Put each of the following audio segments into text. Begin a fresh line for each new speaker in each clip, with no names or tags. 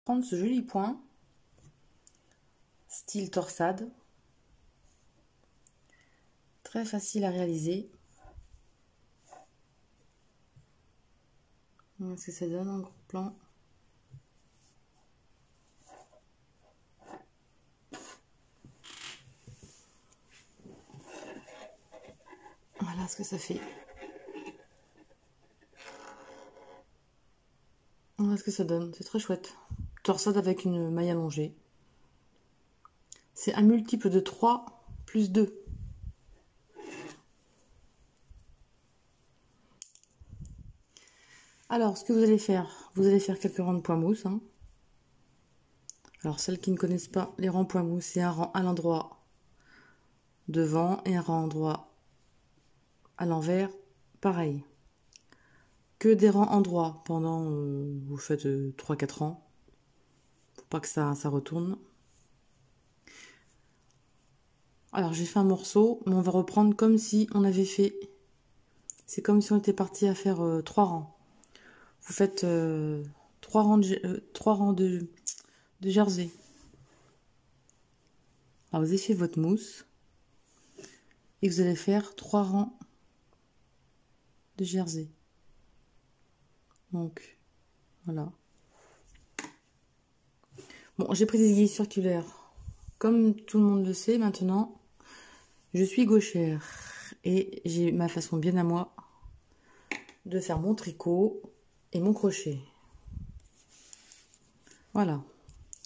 prendre ce joli point, style torsade, très facile à réaliser. Voilà ce que ça donne en gros plan. Voilà ce que ça fait. Voilà ce que ça donne, c'est très chouette. Torsade avec une maille allongée. C'est un multiple de 3 plus 2. Alors, ce que vous allez faire quelques rangs de point mousse. Hein. Alors, celles qui ne connaissent pas les rangs point mousse, c'est un rang à l'endroit devant et un rang endroit à l'envers, pareil. Que des rangs endroits pendant, vous faites 3-4 rangs, pour pas que ça retourne. Alors, j'ai fait un morceau, mais on va reprendre comme si on avait fait... C'est comme si on était parti à faire 3 rangs. Vous faites 3 rangs de jersey. Alors vous avez fait votre mousse et vous allez faire 3 rangs de jersey. Donc voilà. Bon, j'ai pris des aiguilles circulaires. Comme tout le monde le sait maintenant, je suis gauchère et j'ai ma façon bien à moi de faire mon tricot et mon crochet. Voilà.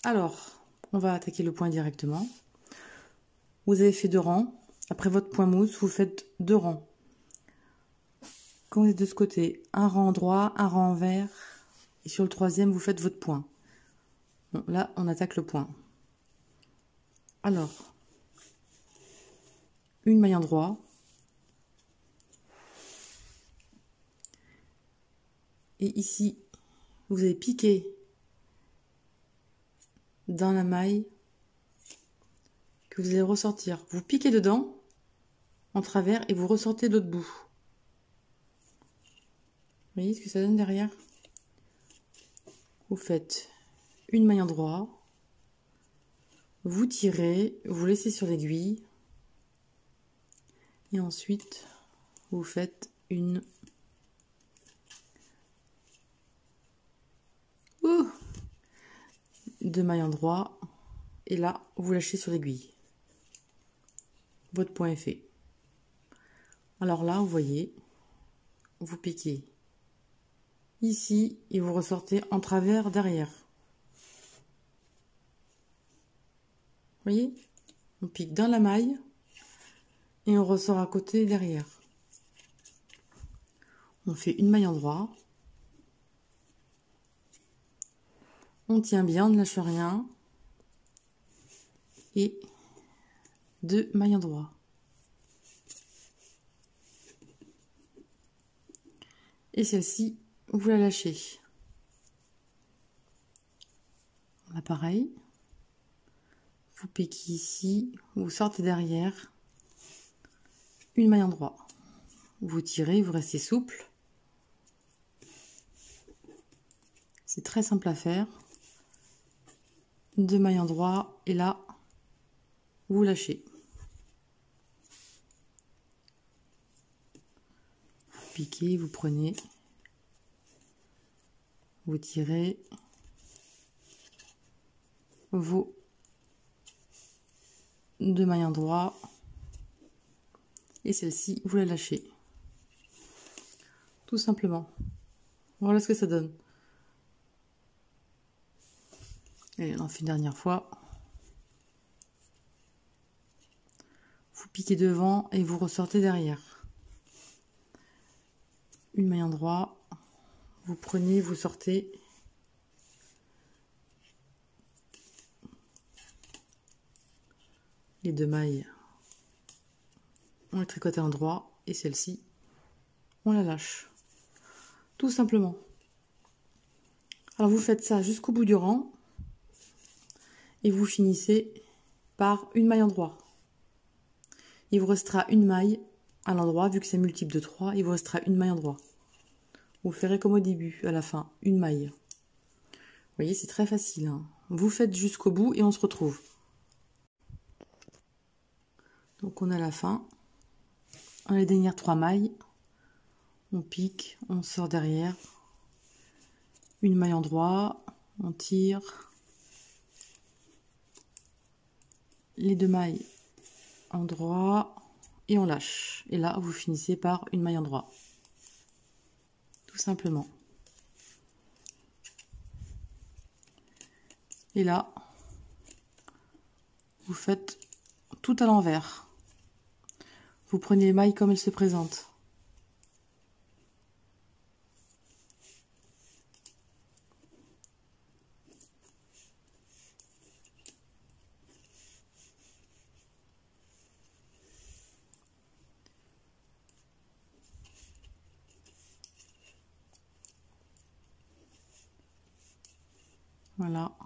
Alors, on va attaquer le point directement. Vous avez fait 2 rangs. Après votre point mousse, vous faites 2 rangs. Quand vous êtes de ce côté, un rang droit, un rang envers. Et sur le troisième, vous faites votre point. Bon, là, on attaque le point. Alors, une maille endroit. Et ici, vous allez piquer dans la maille que vous allez ressortir. Vous piquez dedans, en travers, et vous ressortez de l'autre bout. Vous voyez ce que ça donne derrière? Vous faites une maille endroit, vous tirez, vous laissez sur l'aiguille, et ensuite, vous faites une... deux mailles endroit, et là, vous lâchez sur l'aiguille. Votre point est fait. Alors là, vous voyez, vous piquez ici et vous ressortez en travers derrière. Vous voyez, on pique dans la maille et on ressort à côté derrière. On fait une maille endroit. On tient bien, on ne lâche rien. Et 2 mailles endroit. Et celle-ci, vous la lâchez. Là, pareil. Vous piquez ici, vous sortez derrière. Une maille endroit. Vous tirez, vous restez souple. C'est très simple à faire. 2 mailles endroit et là, vous lâchez. Vous piquez, vous prenez, vous tirez vos 2 mailles endroit et celle-ci, vous la lâchez. Tout simplement. Voilà ce que ça donne. Et on en fait une dernière fois. Vous piquez devant et vous ressortez derrière. Une maille endroit. Vous prenez, vous sortez. Les 2 mailles. On les tricote à l'endroit et celle-ci, on la lâche. Tout simplement. Alors vous faites ça jusqu'au bout du rang. Et vous finissez par une maille endroit. Il vous restera une maille à l'endroit, vu que c'est multiple de 3, il vous restera une maille endroit. Vous ferez comme au début, à la fin, une maille. voyez, c'est très facile, hein. Vous faites jusqu'au bout et on se retrouve. Donc on a la fin. On a les dernières 3 mailles. On pique, on sort derrière. Une maille endroit, on tire. Les 2 mailles endroit et on lâche. Et là, vous finissez par une maille endroit. Tout simplement. Et là, vous faites tout à l'envers. Vous prenez les mailles comme elles se présentent. Voilà.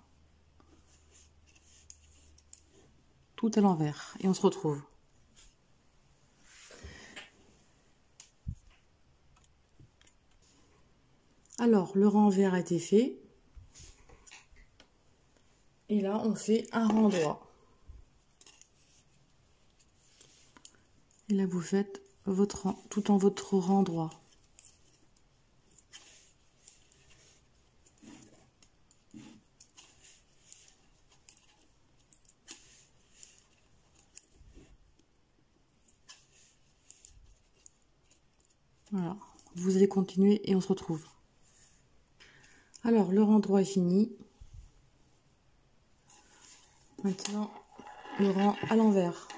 Tout à l'envers. Et on se retrouve. Alors, le rang envers a été fait. Et là, on fait un rang droit. Et là, vous faites votre rang, tout en votre rang droit. Voilà. Vous allez continuer et on se retrouve. Alors, le rang droit est fini. Maintenant, le rang à l'envers.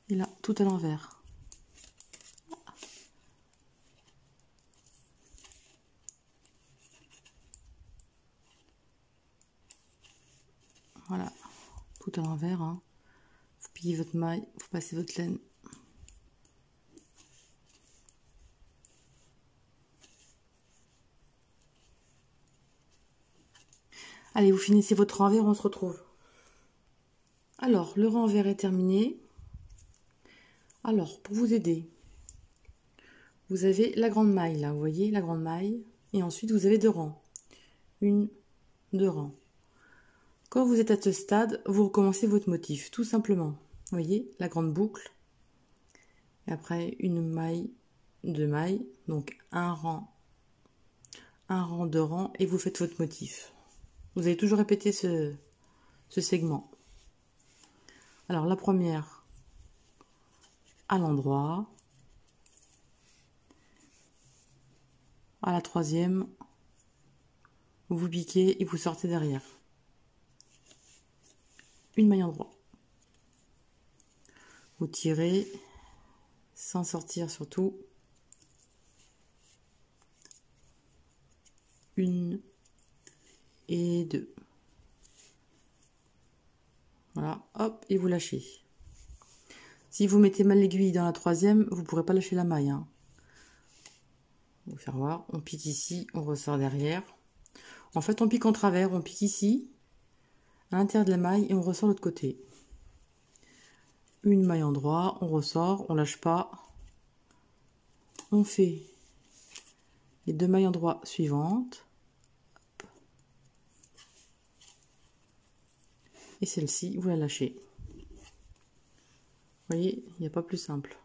Et là, tout à l'envers. Voilà, tout à l'envers. Hein. Vous pliez votre maille, vous passez votre laine. Allez, vous finissez votre renvers, on se retrouve. Alors, le renvers est terminé. Alors, pour vous aider, vous avez la grande maille, là, vous voyez, la grande maille. Et ensuite, vous avez 2 rangs. 1, 2 rangs. Quand vous êtes à ce stade, vous recommencez votre motif, tout simplement. Vous voyez, la grande boucle. Et après, une maille, 2 mailles. Donc, un rang, 2 rangs. Et vous faites votre motif. Vous allez toujours répéter ce segment. Alors, la première, à l'endroit. À la troisième, vous piquez et vous sortez derrière. Une maille endroit. Vous tirez, sans sortir surtout. 1 et 2. Voilà, hop, et vous lâchez. Si vous mettez mal l'aiguille dans la troisième, vous ne pourrez pas lâcher la maille. Hein. On va faire voir. On pique ici, on ressort derrière. En fait, on pique en travers, on pique ici, à l'intérieur de la maille, et on ressort de l'autre côté. Une maille endroit, on ressort, on lâche pas. On fait les 2 mailles endroit suivantes. Et celle-ci, vous la lâchez. Vous voyez, il n'y a pas plus simple.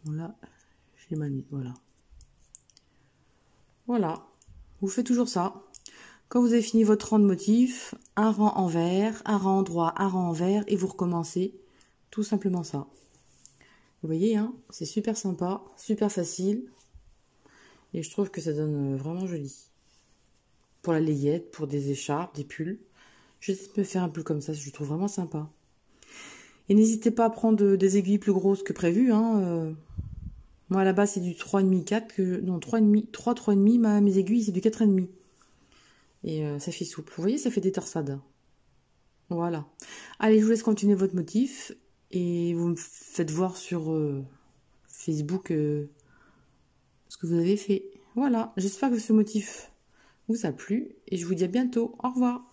Bon là, j'ai mal mis, voilà. Voilà, vous faites toujours ça. Quand vous avez fini votre rang de motif, un rang envers, un rang endroit, un rang envers, et vous recommencez tout simplement ça. Vous voyez, hein, c'est super sympa, super facile. Et je trouve que ça donne vraiment joli. Pour la layette, pour des écharpes, des pulls. Je vais me faire un pull comme ça, je le trouve vraiment sympa. Et n'hésitez pas à prendre des aiguilles plus grosses que prévu. Hein. Moi, à la base, c'est du 3,5, 4. Non, 3,5, 3, 3,5. Mes aiguilles, c'est du 4,5. Et ça fait souple. Vous voyez, ça fait des torsades. Voilà. Allez, je vous laisse continuer votre motif. Et vous me faites voir sur Facebook ce que vous avez fait. Voilà, j'espère que ce motif vous a plu. Et je vous dis à bientôt. Au revoir.